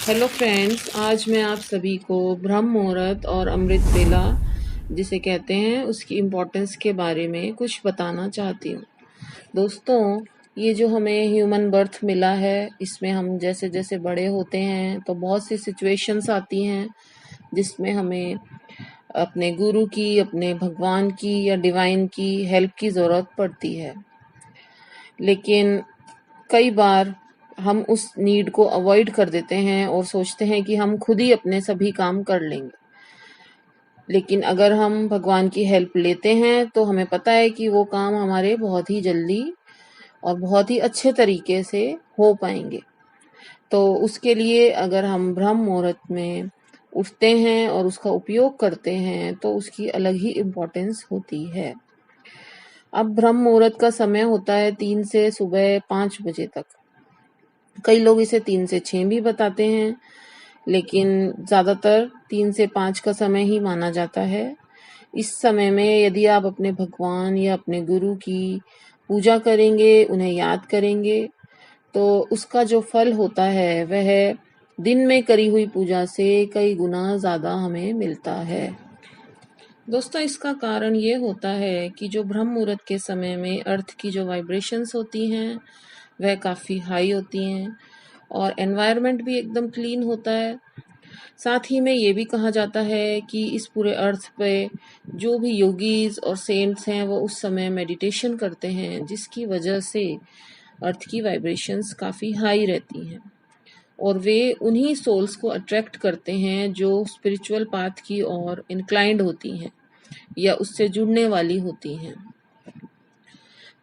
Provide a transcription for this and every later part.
Hello friends, आज मैं आप सभी को ब्रह्म मुहूर्त और अमृत वेला जिसे कहते हैं उसकी इम्पोर्टेंस के बारे में कुछ बताना चाहती हूँ। दोस्तों, ये जो हमें ह्यूमन बर्थ मिला है, इसमें हम जैसे जैसे बड़े होते हैं तो बहुत सी सिचुएशंस आती हैं जिसमें हमें अपने गुरु की, अपने भगवान की या डिवाइन की हेल्प की ज़रूरत पड़ती है। लेकिन कई बार हम उस नीड को अवॉइड कर देते हैं और सोचते हैं कि हम खुद ही अपने सभी काम कर लेंगे। लेकिन अगर हम भगवान की हेल्प लेते हैं तो हमें पता है कि वो काम हमारे बहुत ही जल्दी और बहुत ही अच्छे तरीके से हो पाएंगे। तो उसके लिए अगर हम ब्रह्म मुहूर्त में उठते हैं और उसका उपयोग करते हैं तो उसकी अलग ही इम्पोर्टेंस होती है। अब ब्रह्म मुहूर्त का समय होता है 3 से सुबह 5 बजे तक। कई लोग इसे 3 से 6 भी बताते हैं, लेकिन ज़्यादातर 3 से 5 का समय ही माना जाता है। इस समय में यदि आप अपने भगवान या अपने गुरु की पूजा करेंगे, उन्हें याद करेंगे, तो उसका जो फल होता है वह दिन में करी हुई पूजा से कई गुना ज़्यादा हमें मिलता है। दोस्तों, इसका कारण ये होता है कि जो ब्रह्म मुहूर्त के समय में अर्थ की जो वाइब्रेशंस होती हैं वह काफ़ी हाई होती हैं और एनवायरनमेंट भी एकदम क्लीन होता है। साथ ही में ये भी कहा जाता है कि इस पूरे अर्थ पे जो भी योगीज और सेंट्स हैं वो उस समय मेडिटेशन करते हैं, जिसकी वजह से अर्थ की वाइब्रेशंस काफ़ी हाई रहती हैं और वे उन्हीं सोल्स को अट्रैक्ट करते हैं जो स्पिरिचुअल पाथ की ओर इंक्लाइंड होती हैं या उससे जुड़ने वाली होती हैं।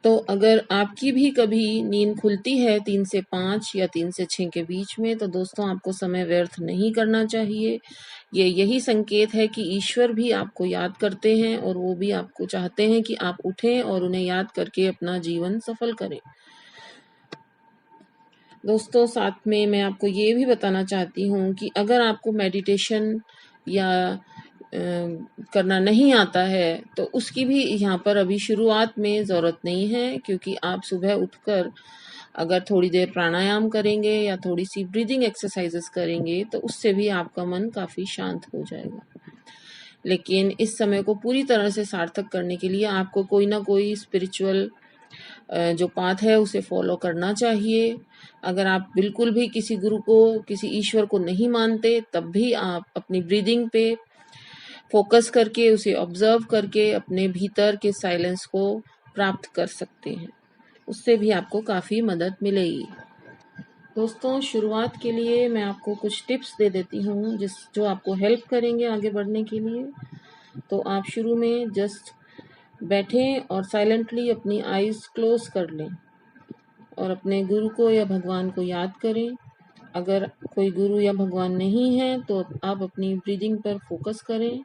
तो अगर आपकी भी कभी नींद खुलती है 3 से 5 या 3 से 6 के बीच में, तो दोस्तों आपको समय व्यर्थ नहीं करना चाहिए। ये यही संकेत है कि ईश्वर भी आपको याद करते हैं और वो भी आपको चाहते हैं कि आप उठें और उन्हें याद करके अपना जीवन सफल करें। दोस्तों, साथ में मैं आपको ये भी बताना चाहती हूँ कि अगर आपको मेडिटेशन या करना नहीं आता है तो उसकी भी यहाँ पर अभी शुरुआत में ज़रूरत नहीं है, क्योंकि आप सुबह उठकर अगर थोड़ी देर प्राणायाम करेंगे या थोड़ी सी ब्रीदिंग एक्सरसाइजेस करेंगे तो उससे भी आपका मन काफ़ी शांत हो जाएगा। लेकिन इस समय को पूरी तरह से सार्थक करने के लिए आपको कोई ना कोई स्पिरिचुअल जो पाथ है उसे फॉलो करना चाहिए। अगर आप बिल्कुल भी किसी गुरु को, किसी ईश्वर को नहीं मानते, तब भी आप अपनी ब्रीदिंग पे फोकस करके, उसे ऑब्जर्व करके अपने भीतर के साइलेंस को प्राप्त कर सकते हैं। उससे भी आपको काफ़ी मदद मिलेगी। दोस्तों, शुरुआत के लिए मैं आपको कुछ टिप्स दे देती हूँ जो आपको हेल्प करेंगे आगे बढ़ने के लिए। तो आप शुरू में जस्ट बैठें और साइलेंटली अपनी आईज क्लोज कर लें और अपने गुरु को या भगवान को याद करें। अगर कोई गुरु या भगवान नहीं है तो आप अपनी ब्रीदिंग पर फोकस करें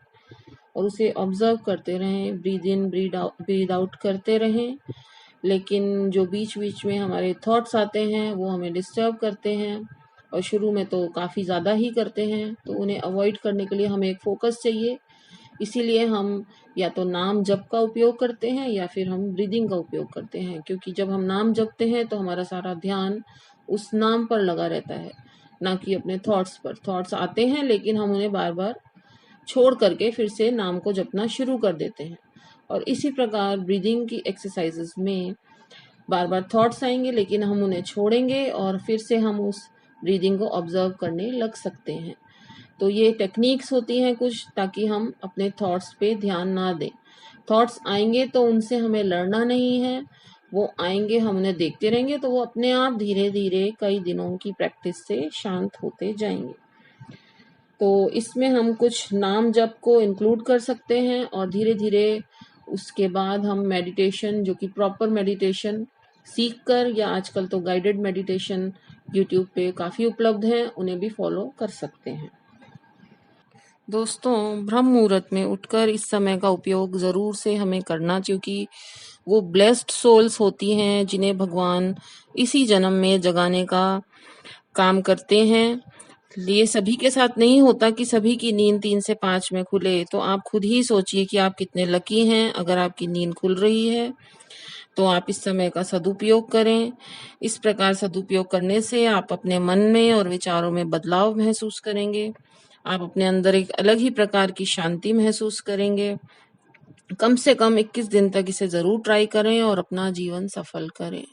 और उसे ऑब्जर्व करते रहें, ब्रीद इन ब्रीद आउट करते रहें। लेकिन जो बीच बीच में हमारे थॉट्स आते हैं वो हमें डिस्टर्ब करते हैं और शुरू में तो काफ़ी ज़्यादा ही करते हैं, तो उन्हें अवॉइड करने के लिए हमें एक फोकस चाहिए। इसीलिए हम या तो नाम जप का उपयोग करते हैं या फिर हम ब्रीदिंग का उपयोग करते हैं, क्योंकि जब हम नाम जपते हैं तो हमारा सारा ध्यान उस नाम पर लगा रहता है, ना कि अपने थॉट्स पर। थॉट्स आते हैं लेकिन हम उन्हें बार बार छोड़ करके फिर से नाम को जपना शुरू कर देते हैं। और इसी प्रकार ब्रीदिंग की एक्सरसाइजेस में बार बार थॉट्स आएंगे लेकिन हम उन्हें छोड़ेंगे और फिर से हम उस ब्रीदिंग को ऑब्जर्व करने लग सकते हैं। तो ये टेक्निक्स होती हैं कुछ, ताकि हम अपने थॉट्स पे ध्यान ना दें। थॉट्स आएंगे तो उनसे हमें लड़ना नहीं है, वो आएंगे, हम उन्हें देखते रहेंगे तो वो अपने आप धीरे धीरे कई दिनों की प्रैक्टिस से शांत होते जाएंगे। तो इसमें हम कुछ नाम जप को इंक्लूड कर सकते हैं और धीरे धीरे उसके बाद हम मेडिटेशन, जो कि प्रॉपर मेडिटेशन सीख कर, या आजकल तो गाइडेड मेडिटेशन यूट्यूब पे काफ़ी उपलब्ध हैं, उन्हें भी फॉलो कर सकते हैं। दोस्तों, ब्रह्म मुहूर्त में उठकर इस समय का उपयोग ज़रूर से हमें करना, क्योंकि वो ब्लेस्ड सोल्स होती हैं जिन्हें भगवान इसी जन्म में जगाने का काम करते हैं। ये सभी के साथ नहीं होता कि सभी की नींद 3 से 5 में खुले, तो आप खुद ही सोचिए कि आप कितने लकी हैं अगर आपकी नींद खुल रही है। तो आप इस समय का सदुपयोग करें। इस प्रकार सदुपयोग करने से आप अपने मन में और विचारों में बदलाव महसूस करेंगे। आप अपने अंदर एक अलग ही प्रकार की शांति महसूस करेंगे। कम से कम 21 दिन तक इसे ज़रूर ट्राई करें और अपना जीवन सफल करें।